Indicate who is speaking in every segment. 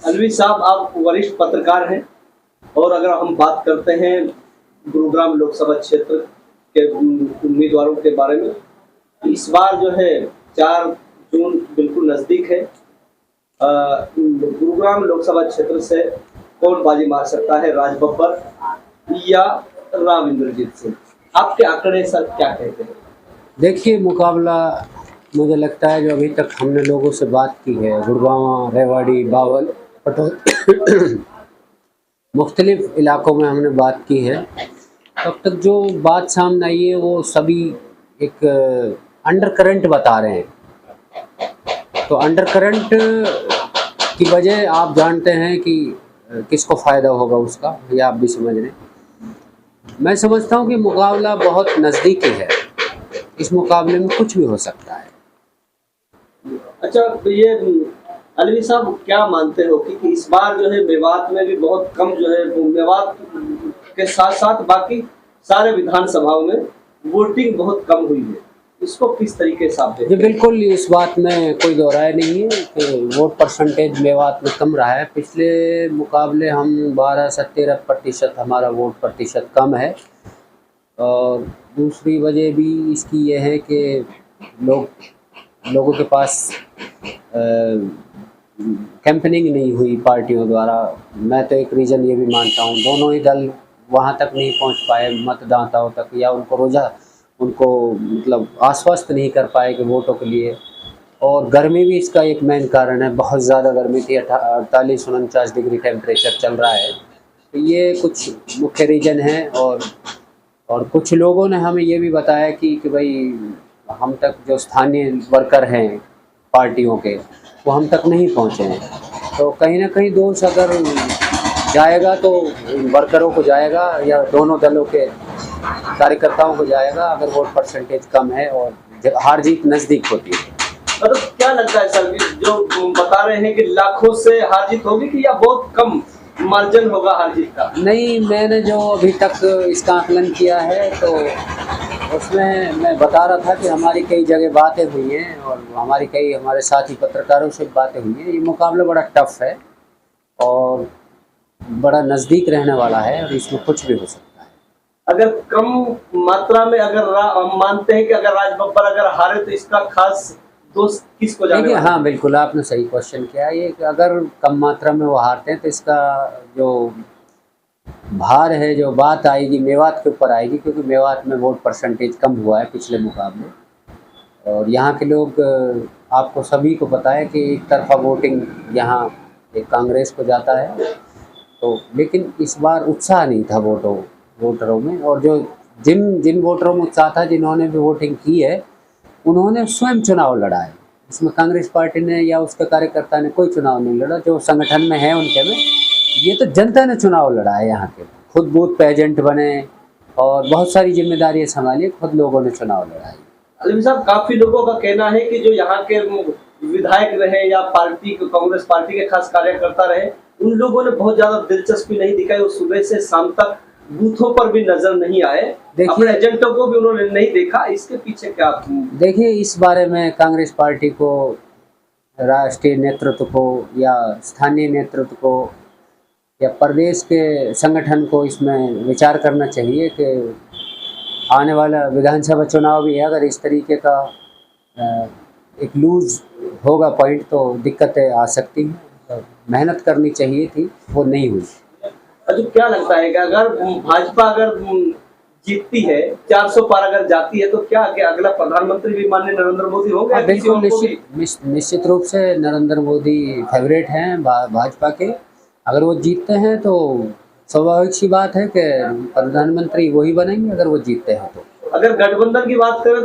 Speaker 1: अलवी साहब, आप वरिष्ठ पत्रकार हैं और अगर हम बात करते हैं गुरुग्राम लोकसभा क्षेत्र के उम्मीदवारों के बारे में, इस बार जो है 4 जून बिल्कुल नज़दीक है। गुरुग्राम लोकसभा क्षेत्र से कौन बाजी मार सकता है, राज बब्बर या राव इंद्रजीत सिंह? आपके आंकड़े सर क्या कहते हैं?
Speaker 2: देखिए, मुकाबला मुझे लगता है जो अभी तक हमने लोगों से बात की है, गुड़गांव, रेवाड़ी, बावल, पटौदी मुख्तलिफ इलाकों में हमने बात की है, तब तक जो बात सामने आई है वो सभी एक अंडर करंट बता रहे हैं। तो अंडर करंट की वजह आप जानते हैं कि किसको फ़ायदा होगा उसका, ये आप भी समझ रहे हैं। मैं समझता हूँ कि मुकाबला बहुत नज़दीकी है, इस मुकाबले में कुछ भी हो सकता है।
Speaker 1: अच्छा, तो ये अलवी साहब क्या मानते हो कि इस बार जो है मेवात में भी बहुत कम जो है, मेवात के साथ साथ बाकी सारे विधानसभाओं में वोटिंग बहुत कम हुई है, इसको किस तरीके से आप देखते हैं?
Speaker 2: जी बिल्कुल, इस बात में कोई दो राय नहीं है कि वोट परसेंटेज मेवात में कम रहा है। पिछले मुकाबले हम 12 से 13% हमारा वोट प्रतिशत कम है। और दूसरी वजह भी इसकी यह है कि लोगों के पास कैंपेनिंग नहीं हुई पार्टियों द्वारा। मैं तो एक रीज़न ये भी मानता हूँ, दोनों ही दल वहाँ तक नहीं पहुँच पाए मतदाताओं तक, या उनको मतलब आश्वस्त नहीं कर पाए कि वोटों के लिए। और गर्मी भी इसका एक मेन कारण है, बहुत ज़्यादा गर्मी थी, 48-49 डिग्री टेम्परेचर चल रहा है। तो ये कुछ मुख्य रीज़न है। और कुछ लोगों ने हमें ये भी बताया कि भाई हम तक जो स्थानीय वर्कर हैं पार्टियों के, वो हम तक नहीं पहुँचे हैं। तो कहीं ना कहीं दोष अगर जाएगा तो वर्करों को जाएगा या दोनों दलों के कार्यकर्ताओं को जाएगा, अगर वोट परसेंटेज कम है और हार जीत नज़दीक होती है।
Speaker 1: मतलब क्या लगता है सर, जो बता रहे हैं कि लाखों से हार जीत होगी कि या बहुत कम मार्जिन होगा हार जीत का?
Speaker 2: नहीं, मैंने जो अभी तक इसका आकलन किया है तो उसमें मैं बता रहा था कि हमारी कई जगह बातें हुई हैं और हमारे साथी पत्रकारों से बातें हुई हैं। ये मुकाबला बड़ा टफ है और बड़ा नज़दीक रहने वाला है और इसमें कुछ भी हो सकता है।
Speaker 1: अगर कम मात्रा में हम मानते हैं कि अगर राज बब्बर अगर हारे तो इसका खास दोस्त किसको जाने वाला है?
Speaker 2: हाँ बिल्कुल, आपने सही क्वेश्चन किया। ये कि अगर कम मात्रा में वो हारते हैं तो इसका जो भार है, जो बात आएगी मेवात के ऊपर आएगी, क्योंकि मेवात में वोट परसेंटेज कम हुआ है पिछले मुकाबले। और यहाँ के लोग, आपको सभी को पता है कि एक तरफा वोटिंग यहाँ एक कांग्रेस को जाता है। तो लेकिन इस बार उत्साह नहीं था वोटरों में, और जिन वोटरों में उत्साह था, जिन्होंने भी वोटिंग की है, उन्होंने स्वयं चुनाव लड़ा है। इसमें कांग्रेस पार्टी ने या उसके कार्यकर्ता ने कोई चुनाव नहीं लड़ा। जो संगठन में है उनके में, ये तो जनता ने चुनाव लड़ा है। यहाँ के खुद बूथ पेजेंट बने और बहुत सारी जिम्मेदारियां संभाली, खुद लोगों ने चुनाव लड़ा है।
Speaker 1: अलवी साहब, काफी लोगों का कहना है कि जो यहाँ के विधायक रहे या कांग्रेस पार्टी के खास कार्यकर्ता रहे, उन लोगों ने बहुत ज्यादा दिलचस्पी नहीं दिखाई। वो सुबह से शाम तक बूथों पर भी नजर नहीं आए, अपने एजेंटों को भी उन्होंने नहीं देखा। इसके पीछे क्या?
Speaker 2: देखिए, इस बारे में कांग्रेस पार्टी को, राष्ट्रीय नेतृत्व को या स्थानीय नेतृत्व को या प्रदेश के संगठन को इसमें विचार करना चाहिए कि आने वाला विधानसभा चुनाव भी है, अगर इस तरीके का एक लूज होगा पॉइंट तो दिक्कतें आ सकती हैं। मेहनत करनी चाहिए थी, वो नहीं हुई।
Speaker 1: अच्छा, क्या लगता है कि अगर भाजपा अगर जीतती है, 400 पार अगर जाती है, तो क्या अगला प्रधानमंत्री भी माननीय नरेंद्र मोदी होंगे?
Speaker 2: बिल्कुल, निश्चित रूप से नरेंद्र मोदी फेवरेट हैं भाजपा के। अगर वो जीतते हैं तो स्वाभाविक सी बात है कि प्रधानमंत्री वही बनेंगे, अगर वो जीतते हैं तो।
Speaker 1: अगर गठबंधन की बात करें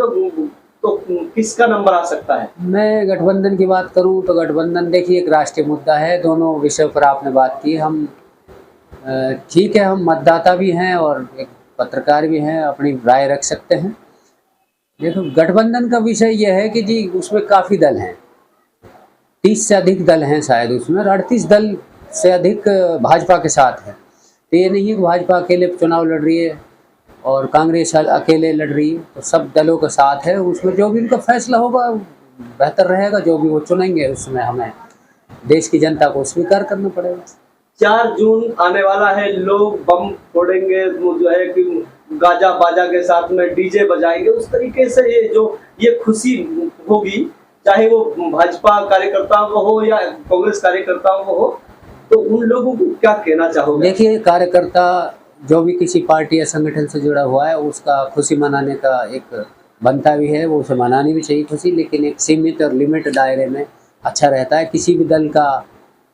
Speaker 1: तो किसका नंबर आ सकता है?
Speaker 2: मैं गठबंधन की बात करूं तो गठबंधन, देखिए, एक राष्ट्रीय मुद्दा है। दोनों विषयों पर आपने बात की। हम ठीक है, हम मतदाता भी हैं और एक पत्रकार भी हैं, अपनी राय रख सकते हैं। देखो, गठबंधन का विषय यह है कि जी उसमें काफ़ी दल हैं, 30 से अधिक दल हैं शायद उसमें, 38 दल से अधिक भाजपा के साथ है। तो ये नहीं है कि भाजपा अकेले चुनाव लड़ रही है और कांग्रेस अकेले लड़ रही है, तो सब दलों का साथ है। उसमें जो भी उनका फैसला होगा बेहतर रहेगा, जो भी वो चुनेंगे उसमें हमें देश की जनता को स्वीकार करना पड़ेगा।
Speaker 1: 4 जून आने वाला है, लोग बम फोड़ेंगे, वो जो है कि गाजा बाजा के साथ में डीजे बजाएंगे। उस तरीके से ये खुशी होगी, चाहे वो भाजपा कार्यकर्ताओं को हो या कांग्रेस कार्यकर्ताओं को हो, तो उन लोगों को क्या कहना चाहोगे?
Speaker 2: देखिए, कार्यकर्ता जो भी किसी पार्टी या संगठन से जुड़ा हुआ है उसका खुशी मनाने का एक बनता भी है, वो उसे मनानी भी चाहिए खुशी, लेकिन एक सीमित और लिमिट दायरे में अच्छा रहता है। किसी भी दल का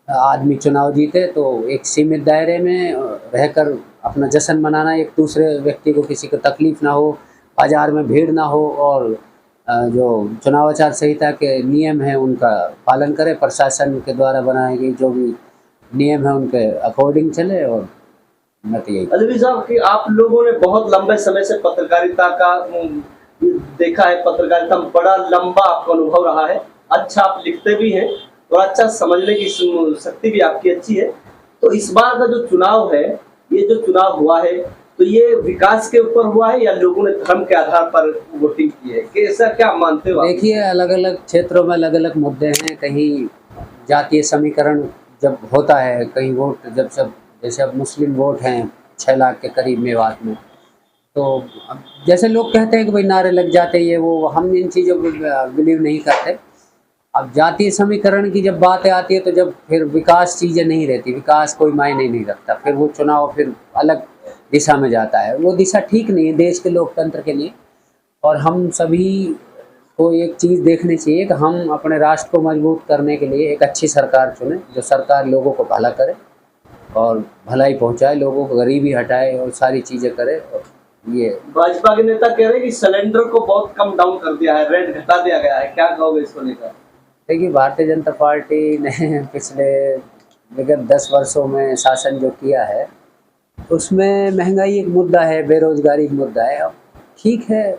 Speaker 2: आदमी चुनाव जीते तो एक सीमित दायरे में रहकर अपना जश्न मनाना, एक दूसरे व्यक्ति को किसी को तकलीफ ना हो, बाजार में भीड़ ना हो, और जो चुनाव आचार संहिता के नियम हैं उनका पालन करे, प्रशासन के द्वारा बनाए गए जो भी नियम है उनके अकॉर्डिंग चले। और मैं तो यही
Speaker 1: अलवी साहब कि आप लोगों ने बहुत लंबे समय से पत्रकारिता का देखा है, पत्रकारिता में बड़ा लंबा आपका अनुभव रहा है, अच्छा आप लिखते भी हैं और अच्छा समझने की शक्ति भी आपकी अच्छी है। तो इस बार का जो चुनाव है, ये जो चुनाव हुआ है, तो ये विकास के ऊपर हुआ है या लोगों ने धर्म के आधार पर वोटिंग की है, कि ऐसा क्या मानते हो?
Speaker 2: देखिए, अलग अलग क्षेत्रों में अलग अलग मुद्दे हैं। कहीं जातीय समीकरण जब होता है, कहीं वोट जब सब, जैसे अब मुस्लिम वोट हैं 6 लाख के करीब मेवात में, तो अब जैसे लोग कहते हैं कि भाई नारे लग जाते ये वो, हम इन चीज़ों को बिलीव नहीं करते। अब जातीय समीकरण की जब बातें आती है तो जब फिर विकास चीज़ें नहीं रहती, विकास कोई मायने नहीं रखता, फिर वो चुनाव फिर अलग दिशा में जाता है। वो दिशा ठीक नहीं है देश के लोकतंत्र के लिए। और हम सभी को एक चीज़ देखनी चाहिए कि हम अपने राष्ट्र को मजबूत करने के लिए एक अच्छी सरकार चुनें, जो सरकार लोगों को भला करे और भलाई पहुंचाए, लोगों को गरीबी हटाए और सारी चीज़ें करे। और ये
Speaker 1: भाजपा के नेता कह रहे हैं कि सिलेंडर को बहुत कम डाउन कर दिया है, रेट घटा दिया गया है, क्या कहोगे इसको लेकर?
Speaker 2: देखिए, भारतीय जनता पार्टी ने पिछले विगत 10 वर्षों में शासन जो किया है उसमें महंगाई एक मुद्दा है, बेरोजगारी एक मुद्दा है। अब ठीक है,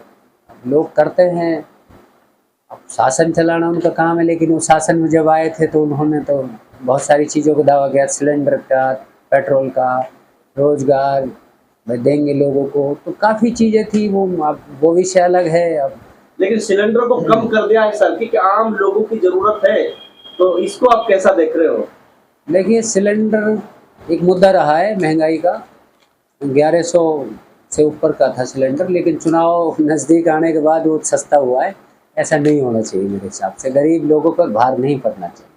Speaker 2: लोग करते हैं, अब शासन चलाना उनका काम है, लेकिन वो शासन में जब आए थे तो उन्होंने तो बहुत सारी चीज़ों का दावा किया, सिलेंडर का, पेट्रोल का, रोजगार देंगे लोगों को, तो काफ़ी चीज़ें थी वो। अब वो विषय अलग है। अब
Speaker 1: लेकिन सिलेंडर को कम कर दिया है सर, कि आम लोगों की जरूरत है, तो इसको आप कैसा देख रहे हो?
Speaker 2: देखिए, सिलेंडर एक मुद्दा रहा है महंगाई का, 1100 से ऊपर का था सिलेंडर, लेकिन चुनाव नज़दीक आने के बाद वो सस्ता हुआ है। ऐसा नहीं होना चाहिए मेरे हिसाब से, गरीब लोगों पर भार नहीं पड़ना चाहिए।